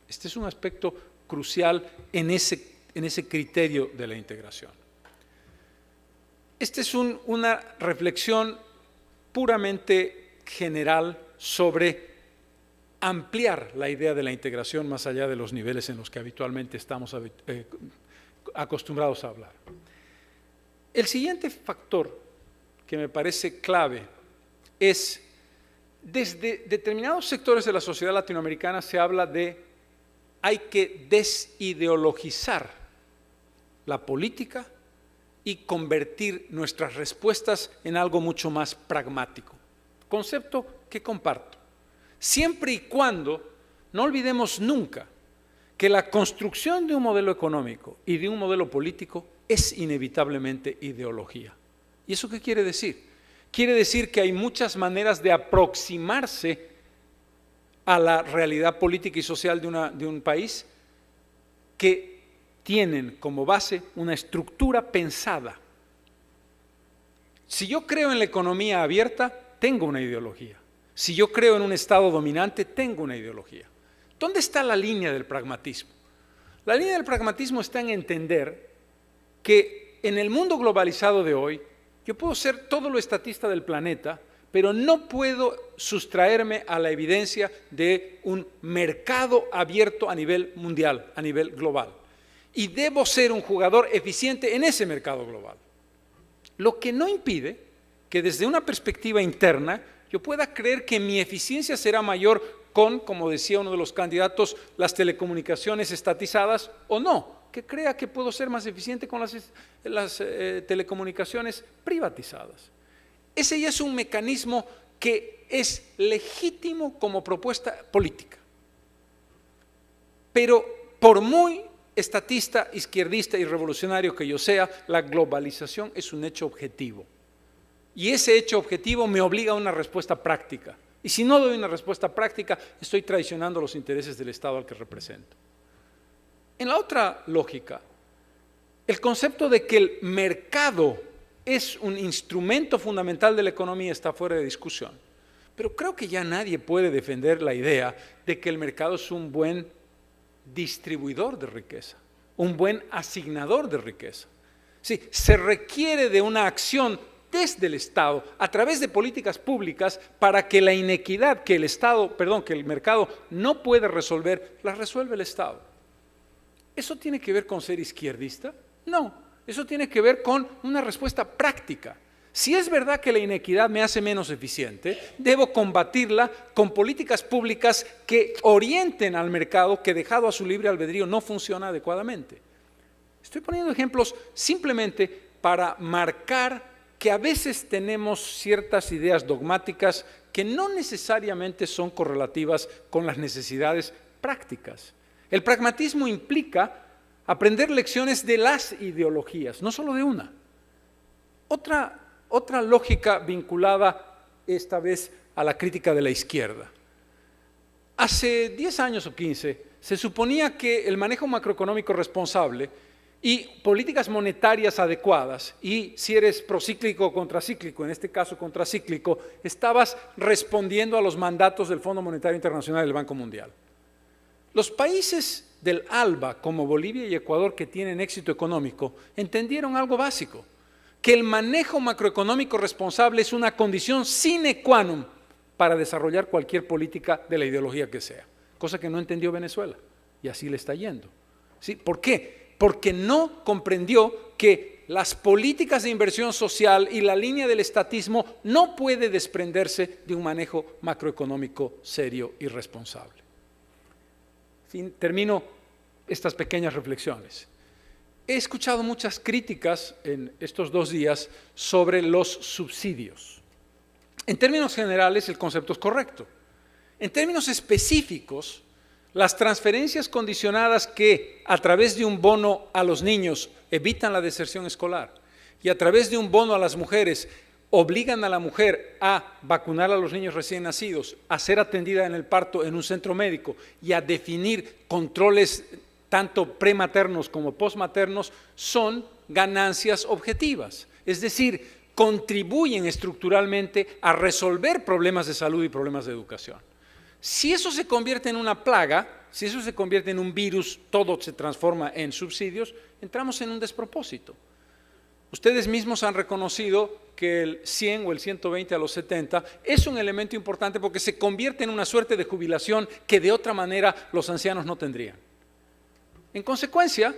Este es un aspecto crucial en ese criterio de la integración. Esta es una reflexión puramente general sobre ampliar la idea de la integración más allá de los niveles en los que habitualmente estamos acostumbrados a hablar. El siguiente factor que me parece clave es, desde determinados sectores de la sociedad latinoamericana se habla de hay que desideologizar la política y convertir nuestras respuestas en algo mucho más pragmático. Concepto que comparto. Siempre y cuando no olvidemos nunca que la construcción de un modelo económico y de un modelo político es inevitablemente ideología. ¿Y eso qué quiere decir? Quiere decir que hay muchas maneras de aproximarse a la realidad política y social de un país que tienen como base una estructura pensada. Si yo creo en la economía abierta, tengo una ideología. Si yo creo en un Estado dominante, tengo una ideología. ¿Dónde está la línea del pragmatismo? La línea del pragmatismo está en entender que en el mundo globalizado de hoy, yo puedo ser todo lo estatista del planeta, pero no puedo sustraerme a la evidencia de un mercado abierto a nivel mundial, a nivel global. Y debo ser un jugador eficiente en ese mercado global. Lo que no impide que desde una perspectiva interna yo pueda creer que mi eficiencia será mayor con, como decía uno de los candidatos, las telecomunicaciones estatizadas o no, que crea que puedo ser más eficiente con las telecomunicaciones privatizadas. Ese ya es un mecanismo que es legítimo como propuesta política. Pero por muy estatista, izquierdista y revolucionario que yo sea, la globalización es un hecho objetivo. Y ese hecho objetivo me obliga a una respuesta práctica. Y si no doy una respuesta práctica, estoy traicionando los intereses del Estado al que represento. En la otra lógica, el concepto de que el mercado es un instrumento fundamental de la economía está fuera de discusión. Pero creo que ya nadie puede defender la idea de que el mercado es un buen distribuidor de riqueza, un buen asignador de riqueza. Sí, se requiere de una acción desde el Estado, a través de políticas públicas, para que la inequidad que el mercado no puede resolver, la resuelve el Estado. ¿Eso tiene que ver con ser izquierdista? No, eso tiene que ver con una respuesta práctica. Si es verdad que la inequidad me hace menos eficiente, debo combatirla con políticas públicas que orienten al mercado que, dejado a su libre albedrío, no funciona adecuadamente. Estoy poniendo ejemplos simplemente para marcar que a veces tenemos ciertas ideas dogmáticas que no necesariamente son correlativas con las necesidades prácticas. El pragmatismo implica aprender lecciones de las ideologías, no solo de una. Otra lógica vinculada esta vez a la crítica de la izquierda. Hace 10 años o 15 se suponía que el manejo macroeconómico responsable y políticas monetarias adecuadas, y si eres procíclico o contracíclico, en este caso contracíclico, estabas respondiendo a los mandatos del Fondo Monetario Internacional y del Banco Mundial. Los países del ALBA, como Bolivia y Ecuador, que tienen éxito económico, entendieron algo básico, que el manejo macroeconómico responsable es una condición sine qua non para desarrollar cualquier política de la ideología que sea, cosa que no entendió Venezuela, y así le está yendo. ¿Sí? ¿Por qué? Porque no comprendió que las políticas de inversión social y la línea del estatismo no puede desprenderse de un manejo macroeconómico serio y responsable. Termino estas pequeñas reflexiones. He escuchado muchas críticas en estos 2 días sobre los subsidios. En términos generales, el concepto es correcto. En términos específicos, las transferencias condicionadas que a través de un bono a los niños evitan la deserción escolar y a través de un bono a las mujeres obligan a la mujer a vacunar a los niños recién nacidos, a ser atendida en el parto en un centro médico y a definir controles tanto prematernos como postmaternos, son ganancias objetivas. Es decir, contribuyen estructuralmente a resolver problemas de salud y problemas de educación. Si eso se convierte en una plaga, si eso se convierte en un virus, todo se transforma en subsidios, entramos en un despropósito. Ustedes mismos han reconocido que el 100 o el 120 a los 70 es un elemento importante porque se convierte en una suerte de jubilación que de otra manera los ancianos no tendrían. En consecuencia,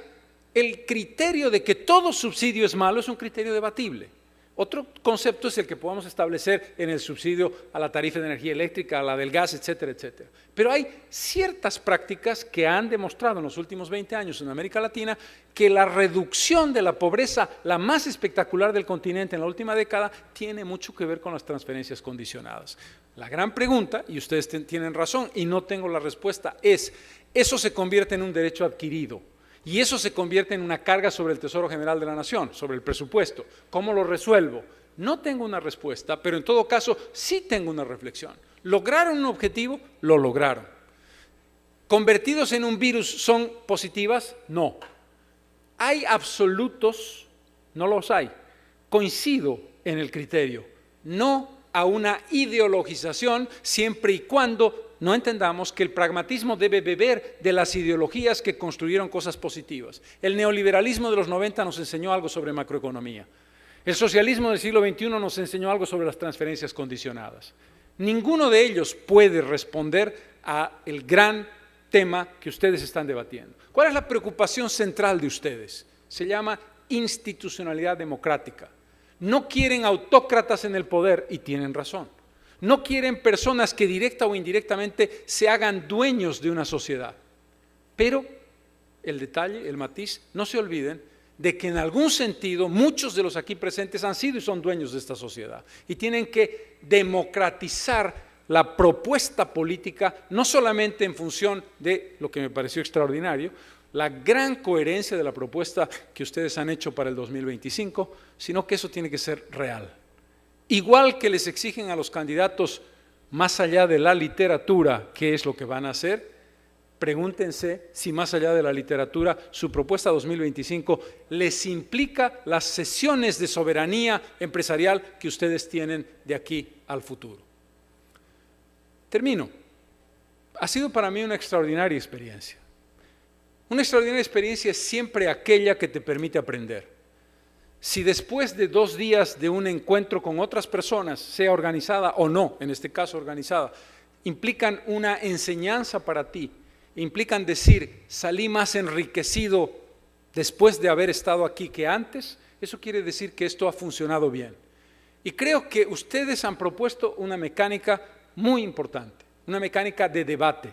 el criterio de que todo subsidio es malo es un criterio debatible. Otro concepto es el que podamos establecer en el subsidio a la tarifa de energía eléctrica, a la del gas, etcétera, etcétera. Pero hay ciertas prácticas que han demostrado en los últimos 20 años en América Latina que la reducción de la pobreza, la más espectacular del continente en la última década, tiene mucho que ver con las transferencias condicionadas. La gran pregunta, y ustedes tienen razón y no tengo la respuesta, es: ¿eso se convierte en un derecho adquirido? Y eso se convierte en una carga sobre el Tesoro General de la Nación, sobre el presupuesto. ¿Cómo lo resuelvo? No tengo una respuesta, pero en todo caso sí tengo una reflexión. ¿Lograron un objetivo? Lo lograron. ¿Convertidos en un virus son positivas? No. ¿Hay absolutos? No los hay. Coincido en el criterio. No a una ideologización siempre y cuando no entendamos que el pragmatismo debe beber de las ideologías que construyeron cosas positivas. El neoliberalismo de los 90 nos enseñó algo sobre macroeconomía. El socialismo del siglo XXI nos enseñó algo sobre las transferencias condicionadas. Ninguno de ellos puede responder al gran tema que ustedes están debatiendo. ¿Cuál es la preocupación central de ustedes? Se llama institucionalidad democrática. No quieren autócratas en el poder y tienen razón. No quieren personas que directa o indirectamente se hagan dueños de una sociedad. Pero el detalle, el matiz, no se olviden de que en algún sentido muchos de los aquí presentes han sido y son dueños de esta sociedad. Y tienen que democratizar la propuesta política, no solamente en función de lo que me pareció extraordinario, la gran coherencia de la propuesta que ustedes han hecho para el 2025, sino que eso tiene que ser real. Igual que les exigen a los candidatos, más allá de la literatura, qué es lo que van a hacer, pregúntense si más allá de la literatura, su propuesta 2025 les implica las cesiones de soberanía empresarial que ustedes tienen de aquí al futuro. Termino. Ha sido para mí una extraordinaria experiencia. Una extraordinaria experiencia es siempre aquella que te permite aprender. Si después de 2 días de un encuentro con otras personas, sea organizada o no, en este caso organizada, implican una enseñanza para ti, implican decir, salí más enriquecido después de haber estado aquí que antes, eso quiere decir que esto ha funcionado bien. Y creo que ustedes han propuesto una mecánica muy importante, una mecánica de debate,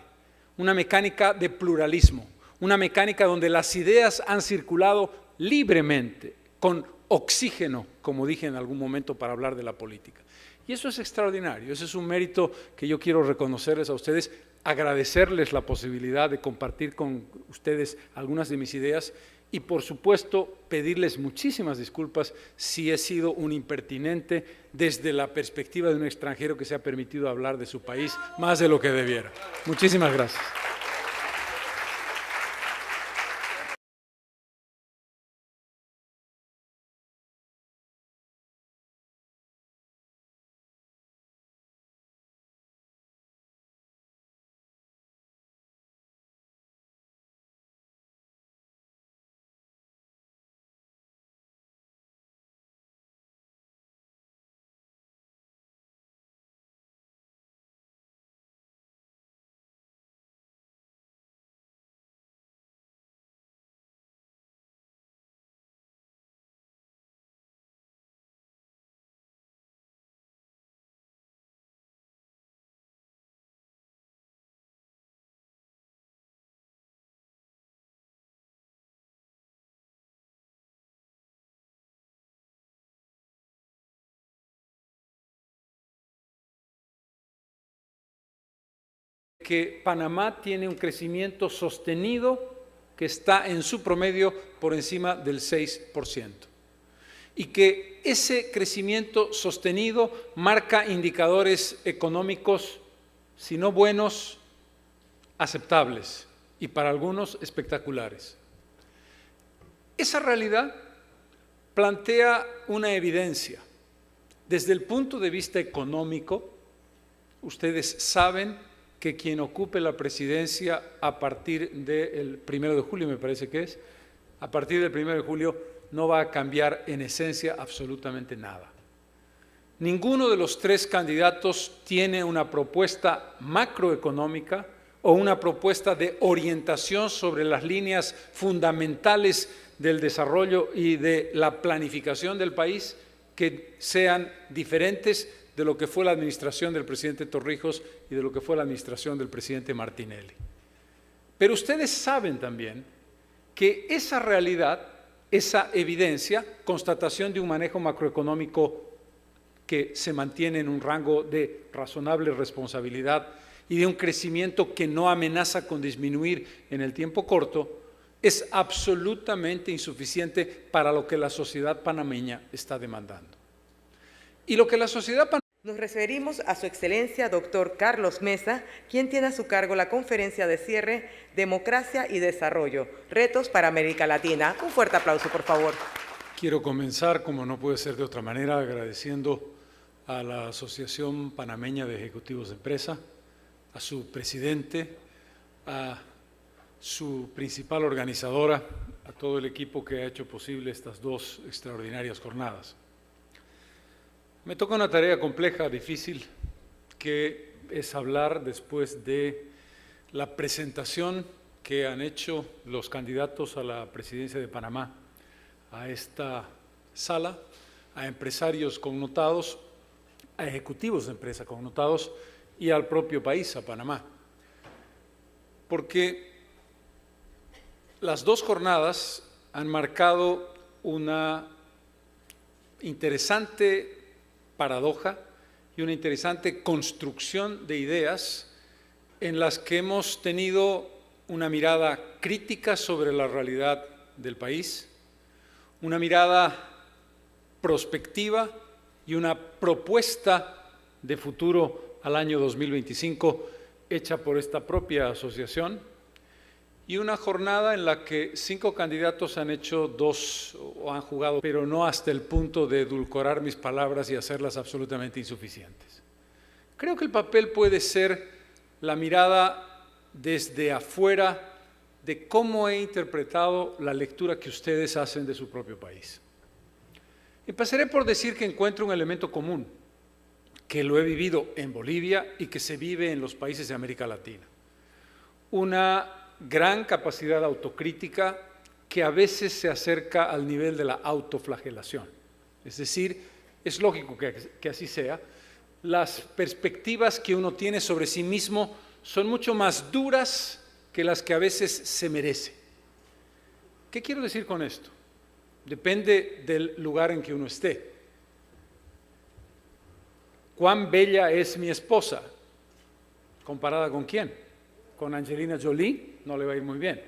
una mecánica de pluralismo, una mecánica donde las ideas han circulado libremente, con oxígeno, como dije en algún momento para hablar de la política. Y eso es extraordinario, ese es un mérito que yo quiero reconocerles a ustedes, agradecerles la posibilidad de compartir con ustedes algunas de mis ideas y, por supuesto, pedirles muchísimas disculpas si he sido un impertinente desde la perspectiva de un extranjero que se ha permitido hablar de su país más de lo que debiera. Muchísimas gracias. Que Panamá tiene un crecimiento sostenido que está en su promedio por encima del 6%. Y que ese crecimiento sostenido marca indicadores económicos, si no buenos, aceptables y para algunos espectaculares. Esa realidad plantea una evidencia. Desde el punto de vista económico, ustedes saben que quien ocupe la presidencia a partir del 1 de julio, me parece que es, a partir del 1 de julio no va a cambiar en esencia absolutamente nada. Ninguno de los 3 candidatos tiene una propuesta macroeconómica o una propuesta de orientación sobre las líneas fundamentales del desarrollo y de la planificación del país que sean diferentes de lo que fue la administración del presidente Torrijos y de lo que fue la administración del presidente Martinelli. Pero ustedes saben también que esa realidad, esa evidencia, constatación de un manejo macroeconómico que se mantiene en un rango de razonable responsabilidad y de un crecimiento que no amenaza con disminuir en el tiempo corto, es absolutamente insuficiente para lo que la sociedad panameña está demandando. Y lo que la sociedad panameña... Nos referimos a su excelencia, doctor Carlos Mesa, quien tiene a su cargo la conferencia de cierre Democracia y Desarrollo, retos para América Latina. Un fuerte aplauso, por favor. Quiero comenzar, como no puede ser de otra manera, agradeciendo a la Asociación Panameña de Ejecutivos de Empresa, a su presidente, a su principal organizadora, a todo el equipo que ha hecho posible estas 2 extraordinarias jornadas. Me toca una tarea compleja, difícil, que es hablar después de la presentación que han hecho los candidatos a la presidencia de Panamá a esta sala, a empresarios connotados, a ejecutivos de empresa connotados y al propio país, a Panamá. Porque las 2 jornadas han marcado una interesante paradoja y una interesante construcción de ideas en las que hemos tenido una mirada crítica sobre la realidad del país, una mirada prospectiva y una propuesta de futuro al año 2025 hecha por esta propia asociación, y una jornada en la que 5 candidatos han hecho 2 o han jugado, pero no hasta el punto de edulcorar mis palabras y hacerlas absolutamente insuficientes. Creo que el papel puede ser la mirada desde afuera de cómo he interpretado la lectura que ustedes hacen de su propio país. Empezaré por decir que encuentro un elemento común, que lo he vivido en Bolivia y que se vive en los países de América Latina. Una gran capacidad autocrítica que a veces se acerca al nivel de la autoflagelación. Es decir, es lógico que así sea. Las perspectivas que uno tiene sobre sí mismo son mucho más duras que las que a veces se merece. ¿Qué quiero decir con esto? Depende del lugar en que uno esté. ¿Cuán bella es mi esposa? ¿Comparada con quién? ¿Con Angelina Jolie? No le va a ir muy bien.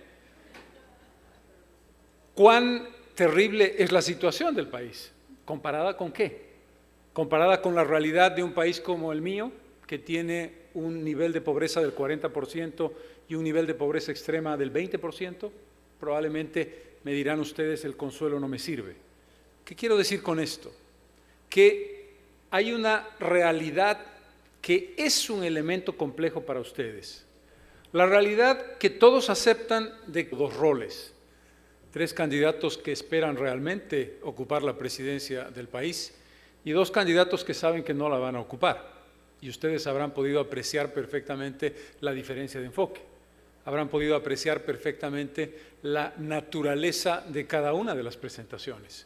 ¿Cuán terrible es la situación del país? ¿Comparada con qué? ¿Comparada con la realidad de un país como el mío, que tiene un nivel de pobreza del 40% y un nivel de pobreza extrema del 20%? Probablemente me dirán ustedes, el consuelo no me sirve. ¿Qué quiero decir con esto? Que hay una realidad que es un elemento complejo para ustedes. La realidad que todos aceptan de dos roles. 3 candidatos que esperan realmente ocupar la presidencia del país y 2 candidatos que saben que no la van a ocupar. Y ustedes habrán podido apreciar perfectamente la diferencia de enfoque. Habrán podido apreciar perfectamente la naturaleza de cada una de las presentaciones.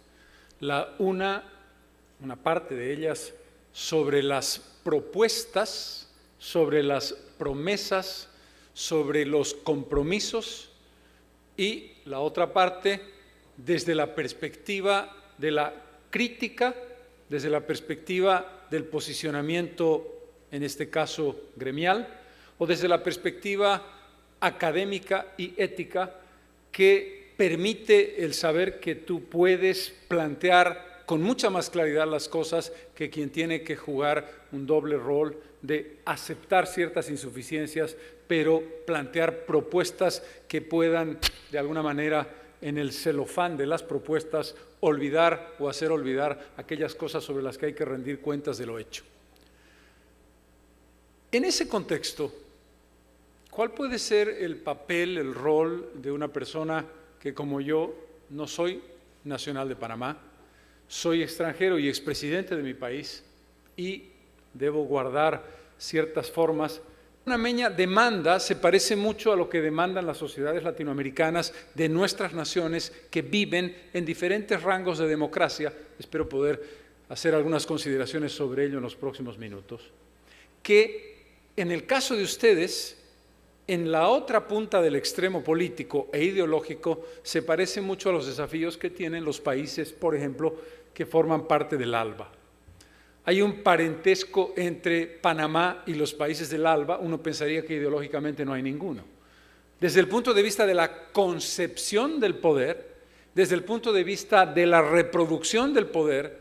Una parte de ellas sobre las propuestas, sobre las promesas, sobre los compromisos, y la otra parte desde la perspectiva de la crítica, desde la perspectiva del posicionamiento, en este caso gremial, o desde la perspectiva académica y ética que permite el saber que tú puedes plantear con mucha más claridad las cosas que quien tiene que jugar un doble rol de aceptar ciertas insuficiencias, pero plantear propuestas que puedan, de alguna manera, en el celofán de las propuestas, olvidar o hacer olvidar aquellas cosas sobre las que hay que rendir cuentas de lo hecho. En ese contexto, ¿cuál puede ser el papel, el rol de una persona que, como yo, no soy nacional de Panamá, soy extranjero y expresidente de mi país y debo guardar ciertas formas? Una meña demanda se parece mucho a lo que demandan las sociedades latinoamericanas de nuestras naciones que viven en diferentes rangos de democracia. Espero poder hacer algunas consideraciones sobre ello en los próximos minutos. Que en el caso de ustedes, en la otra punta del extremo político e ideológico, se parece mucho a los desafíos que tienen los países, por ejemplo, que forman parte del ALBA. Hay un parentesco entre Panamá y los países del ALBA, uno pensaría que ideológicamente no hay ninguno. Desde el punto de vista de la concepción del poder, desde el punto de vista de la reproducción del poder,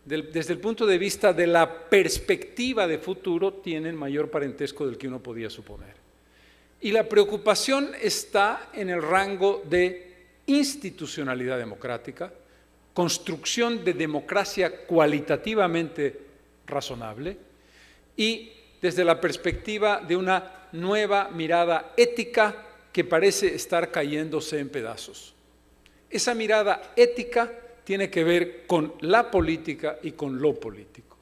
desde el punto de vista de la perspectiva de futuro, tienen mayor parentesco del que uno podía suponer. Y la preocupación está en el rango de institucionalidad democrática, construcción de democracia cualitativamente razonable y desde la perspectiva de una nueva mirada ética que parece estar cayéndose en pedazos. Esa mirada ética tiene que ver con la política y con lo político.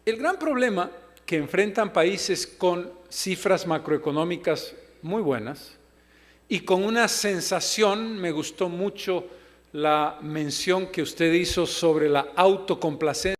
El gran problema que enfrentan países con cifras macroeconómicas muy buenas y con una sensación, me gustó mucho la mención que usted hizo sobre la autocomplacencia